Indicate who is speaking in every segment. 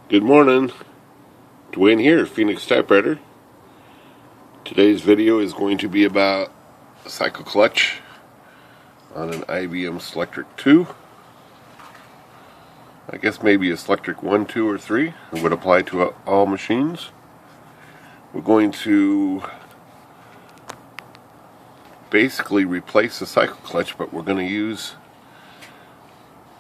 Speaker 1: Good morning, Dwayne here, Phoenix Typewriter. Today's video is going to be about a cycle clutch on an IBM Selectric 2. I guess maybe a Selectric 1, 2, or 3. It would apply to all machines. We're going to basically replace the cycle clutch, but we're going to use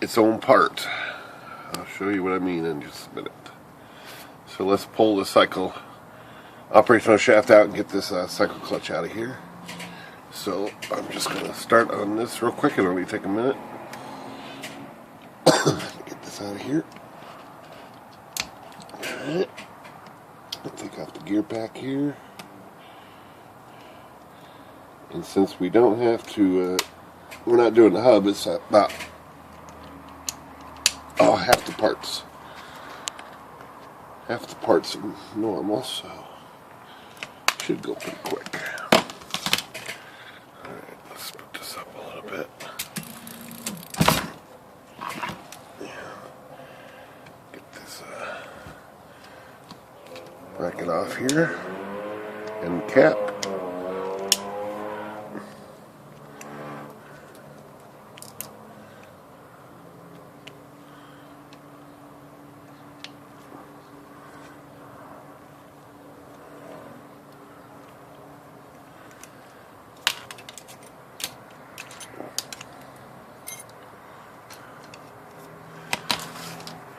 Speaker 1: its own part. I'll show you what I mean in just a minute. So let's pull the cycle operational shaft out and get this cycle clutch out of here. So I'm just going to start on this real quick. It'll only take a minute. Get this out of here. Alright. Take off the gear pack here. And since we don't have to, we're not doing the hub, it's about half the parts. Half the parts are normal, so should go pretty quick. Alright, let's put this up a little bit. Get this bracket off here. And the cap.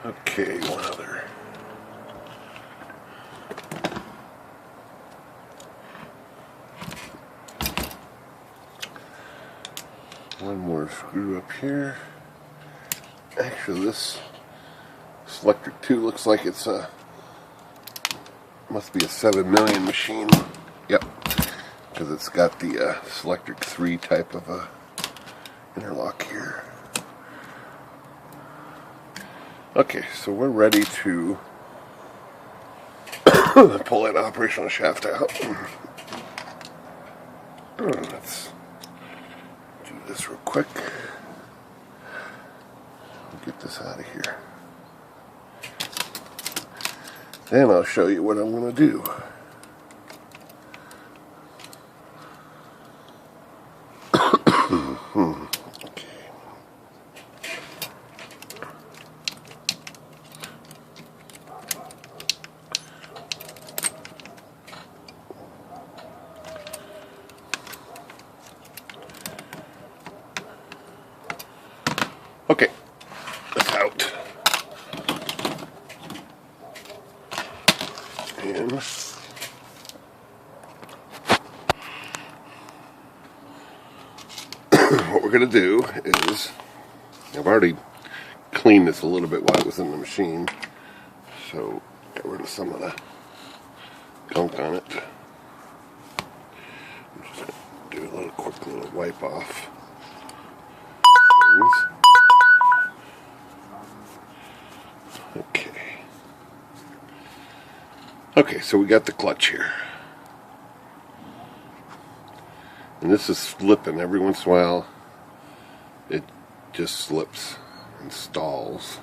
Speaker 1: Okay, one other. One more screw up here. Actually, this Selectric 2 looks like it's must be a 7 million machine. Yep, because it's got the Selectric 3 type of interlock here. Okay, so we're ready to pull that operational shaft out. Let's do this real quick. Get this out of here. Then I'll show you what I'm going to do. Okay, that's out. And what we're going to do is, I've already cleaned this a little bit while it was in the machine, so got rid of some of the gunk on it. I'm just going to do a little quick little wipe off. Okay, so we got the clutch here. And this is slipping. Every once in a while, it just slips and stalls.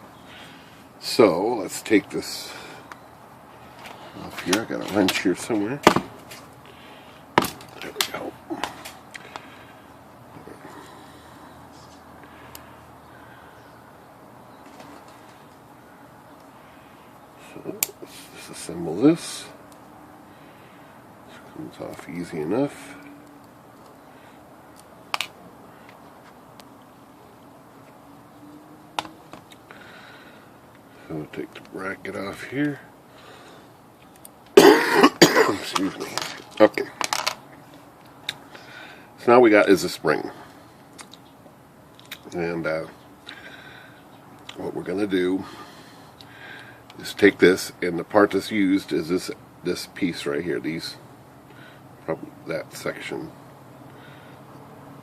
Speaker 1: So, let's take this off here. I got a wrench here somewhere. There we go. So, let's disassemble this. This comes off easy enough. So we'll take the bracket off here. Excuse me. Okay. So now we got is a spring. And what we're going to do is take this, and the part that's used is this piece right here. These, probably that section,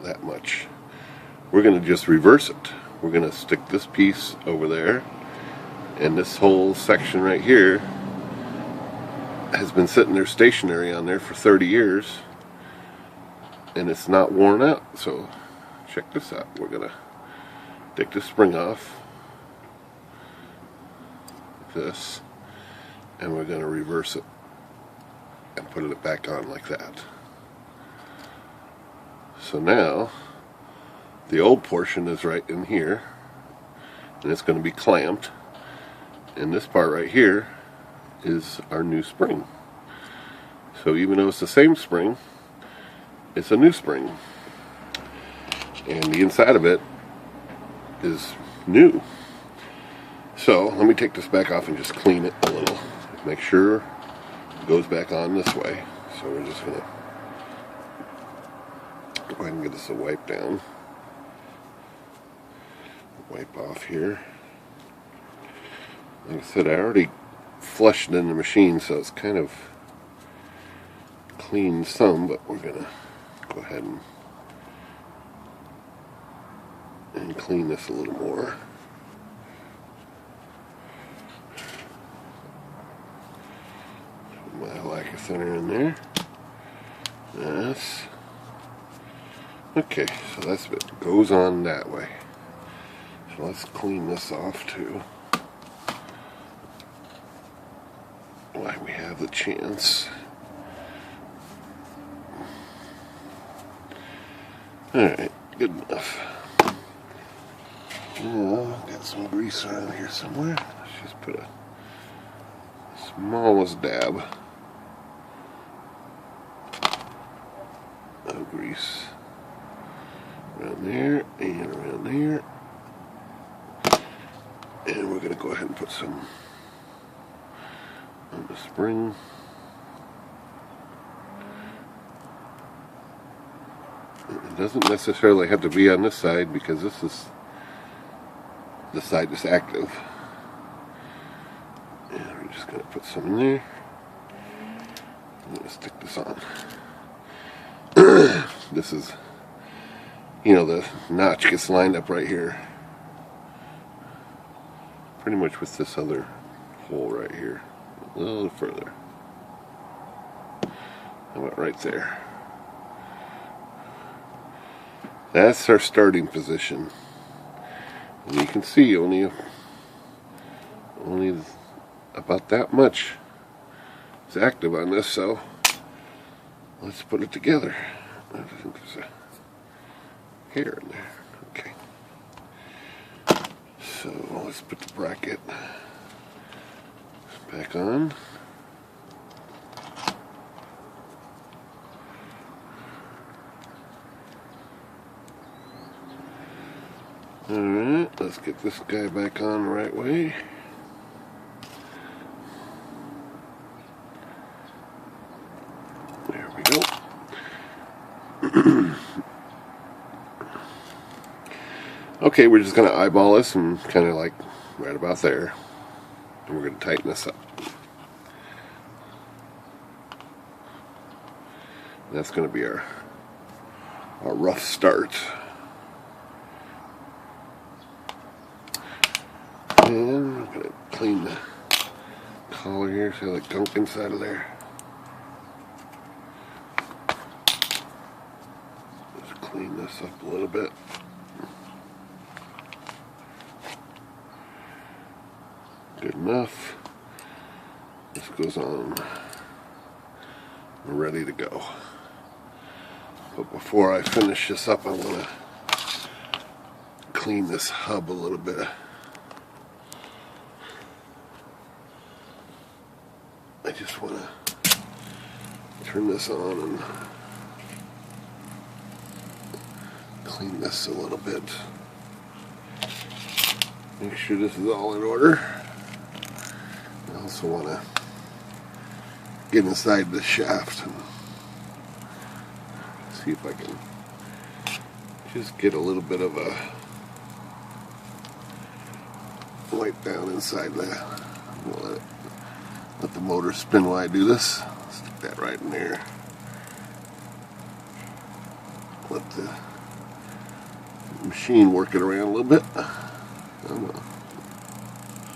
Speaker 1: that much. We're going to just reverse it. We're going to stick this piece over there, and this whole section right here has been sitting there stationary on there for 30 years, and it's not worn out. So check this out. We're going to take the spring off. This. and we're going to reverse it and put it back on like that. So now the old portion is right in here, and it's going to be clamped, and this part right here is our new spring. So even though it's the same spring, it's a new spring, and the inside of it is new. So let me take this back off and just clean it a little, make sure it goes back on this way. So we're just going to go ahead and get this a wipe down, wipe off here. Like I said, I already flushed it in the machine, so it's kind of clean some, but we're going to go ahead and clean this a little more. Put my lacquer thinner in there. Yes. Okay, so that's it. Goes on that way. So let's clean this off too, while we have the chance. Alright, good enough. Now, got some grease around here somewhere. Let's just put a smallest dab of grease around there and around there. And we're going to go ahead and put some on the spring. It doesn't necessarily have to be on this side, because this is the side that's active. And we're just going to put some in there. I'm going to stick this on. This is, you know, the notch gets lined up right here, pretty much with this other hole right here, a little further. How about right there? That's our starting position. And you can see only about that much is active on this, so let's put it together. I think there's a hair in there. Okay. So let's put the bracket back on. Alright, let's get this guy back on the right way. There we go. Okay, we're just going to eyeball this and kind of like right about there. And we're going to tighten this up. And that's going to be our rough start. And I'm going to clean the collar here, see all the gunk inside of there. Just clean this up a little bit. Good enough. This goes on. We're ready to go. But before I finish this up, I want to clean this hub a little bit. I just want to turn this on and clean this a little bit. Make sure this is all in order. I also want to get inside the shaft and see if I can just get a little bit of a wipe down inside that. We'll let the motor spin while I do this. Stick that right in there. Let the machine work it around a little bit.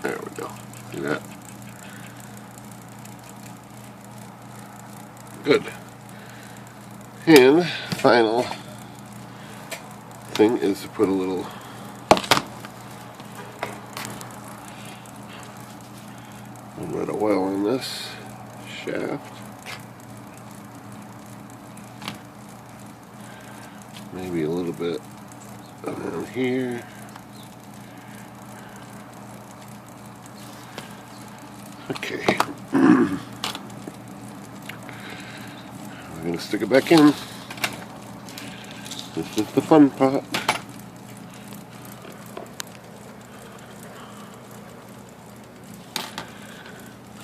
Speaker 1: There we go. See that? Good. And final thing is to put a little A little bit of oil in this shaft. Maybe a little bit around here. Okay. We're going to stick it back in. This is the fun part.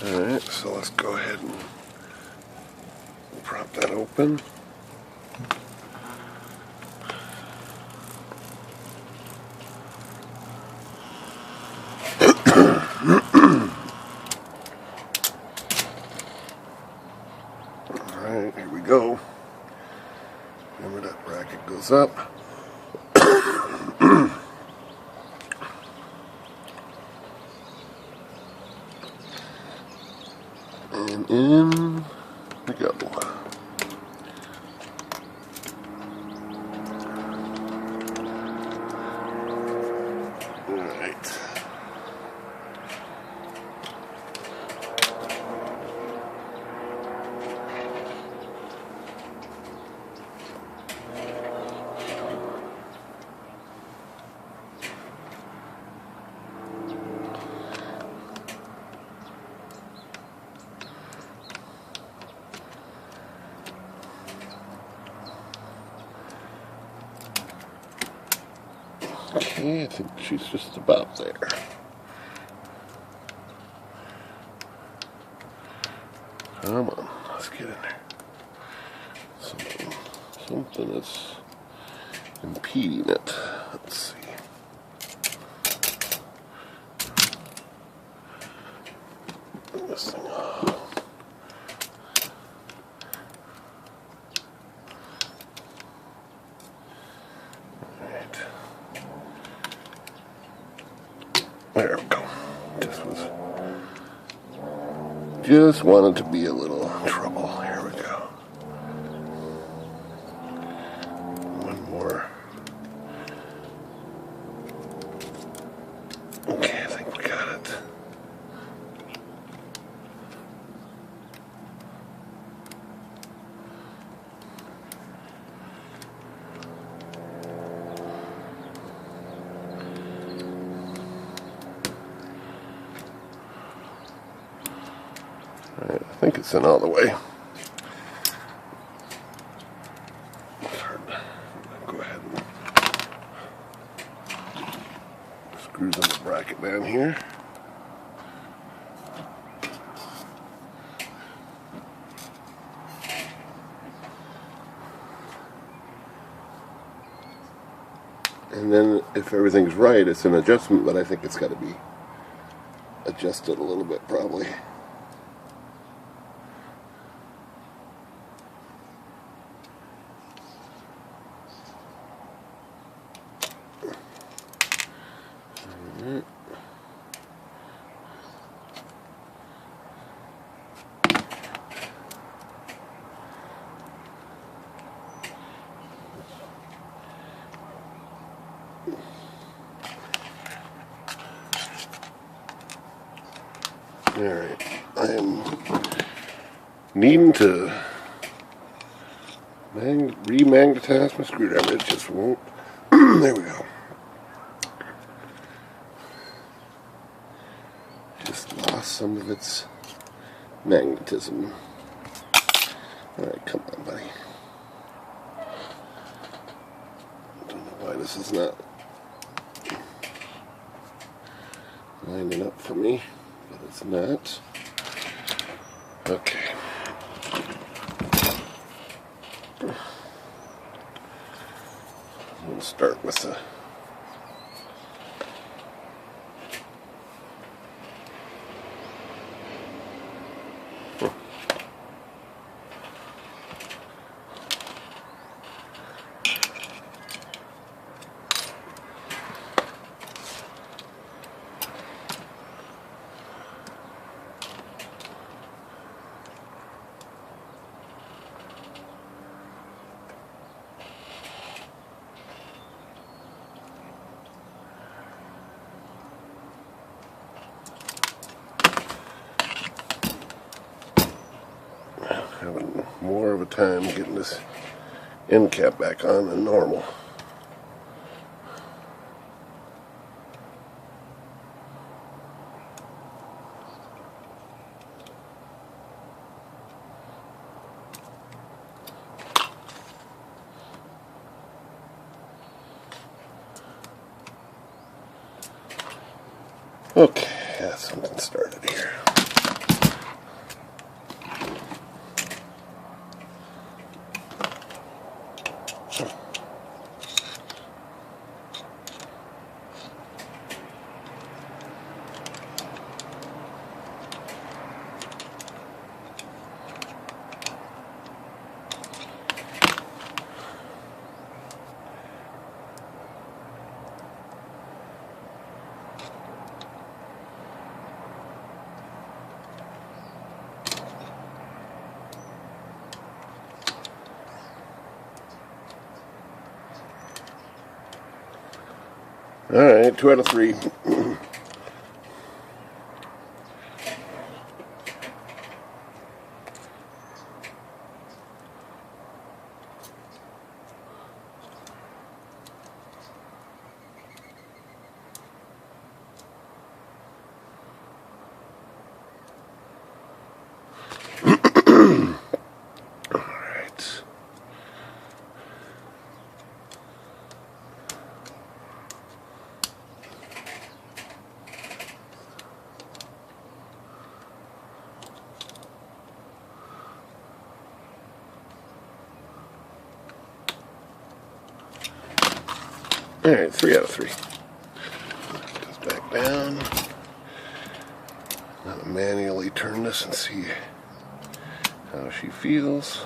Speaker 1: Alright, so let's go ahead and prop that open. Alright, here we go. Remember that bracket goes up. And in we go. Alright. Okay, I think she's just about there. Come on, let's get in there. Something that's impeding it. Let's see. Bring this thing off. There we go. Just wanted to be a little trouble. Here we go. One more. Okay, I think we got it. Alright, I think it's in all the way. Go ahead and screws in the bracket down here. And then if everything's right, it's an adjustment, but I think it's got to be adjusted a little bit probably. Alright, I am needing to remagnetize my screwdriver. It just won't. There we go. Just lost some of its magnetism. Alright, come on, buddy. Don't know why this is not lining up for me. But it's not. Okay. We'll start with the having more of a time getting this end cap back on than normal. Okay, that's something started here. Alright, 2 out of 3. Alright, 3 out of 3. Just back down. I'm gonna manually turn this and see how she feels.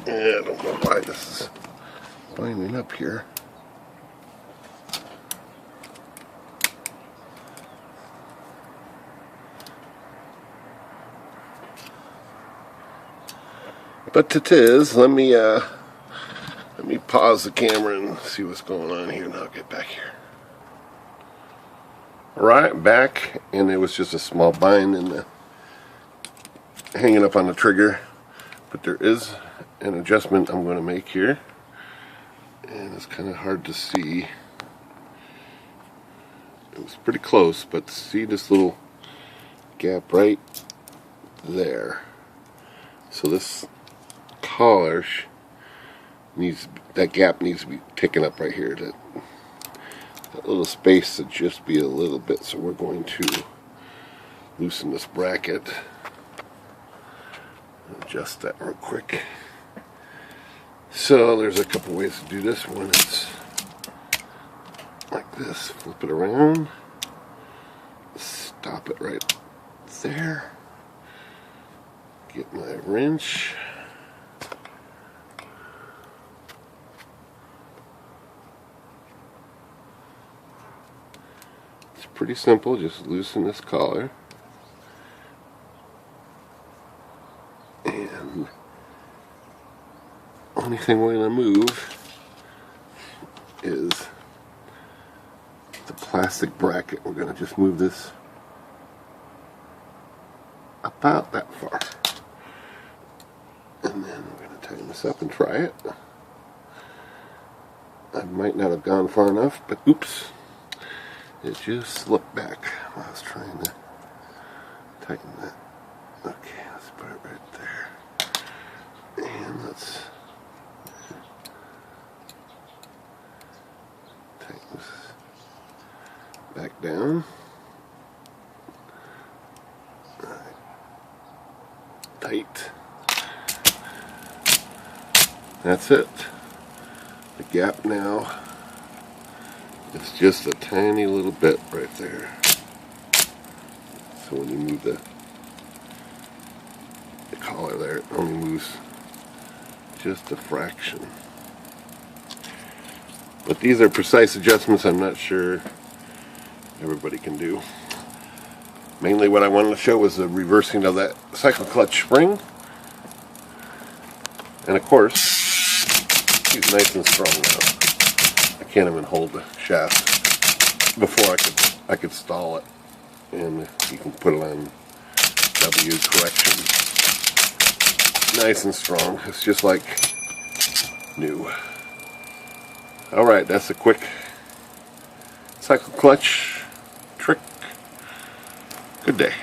Speaker 1: Yeah, I don't know why this is binding up here. But it is. Let me pause the camera and see what's going on here, and I'll get back here. Alright, back, and it was just a small bind in the hanging up on the trigger. But there is an adjustment I'm going to make here, and it's kind of hard to see. It was pretty close, but see this little gap right there. So this collar that gap needs to be taken up right here. That little space should just be a little bit. So we're going to loosen this bracket. Adjust that real quick. So there's a couple ways to do this. One is like this, flip it around, stop it right there, get my wrench, it's pretty simple, just loosen this collar. And only thing we're going to move is the plastic bracket. We're going to just move this about that far. And then we're going to tighten this up and try it. I might not have gone far enough, but oops. It just slipped back while I was trying to tighten that. Okay, let's put it right there. And let's tighten this back down. All right. Tight. That's it. The gap now is just a tiny little bit right there. So when you move the collar there, it only moves just a fraction. But these are precise adjustments I'm not sure everybody can do. Mainly what I wanted to show was the reversing of that cycle clutch spring. And of course, he's nice and strong now. I can't even hold the shaft. Before I could stall it. And you can put it on W correction. Nice and strong. It's just like new. Alright, that's a quick cycle clutch trick. Good day.